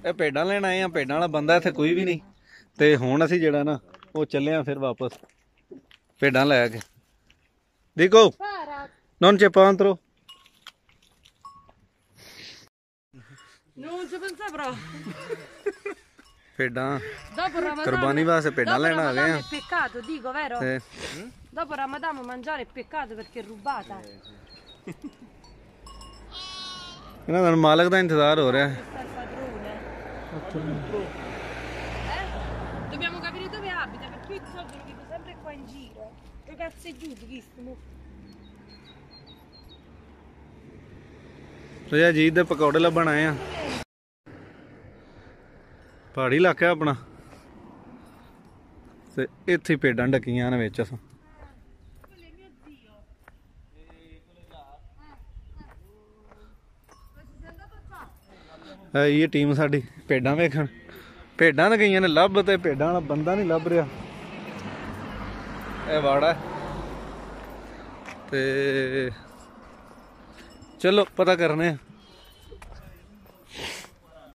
ਇਹ ਭੇਡਾਂ ਲੈਣ ਆਏ ਆ। ਭੇਡਾਂ ਵਾਲਾ ਬੰਦਾ ਇੱਥੇ ਕੋਈ ਵੀ ਨਹੀਂ ਤੇ ਹੁਣ ਅਸੀਂ ਜਿਹੜਾ ਨਾ ਉਹ ਚੱਲੇ ਆ ਫਿਰ ਵਾਪਸ ਭੇਡਾਂ ਲੈ ਕੇ। ਦੇਖੋ non c'è pantro. Non ci pensavo. ਭੇਡਾਂ Dopo Ramadan. ਕੁਰਬਾਨੀ ਵਾਸਤੇ ਭੇਡਾਂ ਲੈਣ ਆ ਗਏ ਆ। È peccato, dico, vero? ਤੇ Dopo Ramadan mangiare è peccato perché è rubata. ਇਹਨਾਂ ਦਾ ਮਾਲਕ ਦਾ ਇੰਤਜ਼ਾਰ ਹੋ ਰਿਹਾ ਹੈ। Questa è il padrone. Dobbiamo capire dove abita perché io di solito lo dico sempre qua in giro. Che cazzo è giù, visto? ਤੇ ਅਜੀਤ ਦੇ ਪਕੌੜੇ ਲੱਭਣ ਆਏ ਆ। ਪਹਾੜੀ ਇਲਾਕਾ ਆਪਣਾ ਤੇ ਇੱਥੇ ਭੇਡਾਂ ਡੱਕੀਆਂ ਨੇ ਵਿੱਚ ਅਸਾਂ। ਇਹ ਟੀਮ ਸਾਡੀ ਭੇਡਾਂ ਵੇਖਣ। ਭੇਡਾਂ ਤਾਂ ਗਈਆਂ ਨੇ ਲੱਭ ਤੇ ਭੇਡਾਂ ਵਾਲਾ ਬੰਦਾ ਨਹੀਂ ਲੱਭ ਰਿਹਾ। ਇਹ ਵਾੜਾ ਤੇ ਚਲੋ ਪਤਾ ਕਰਨੇ ਆ।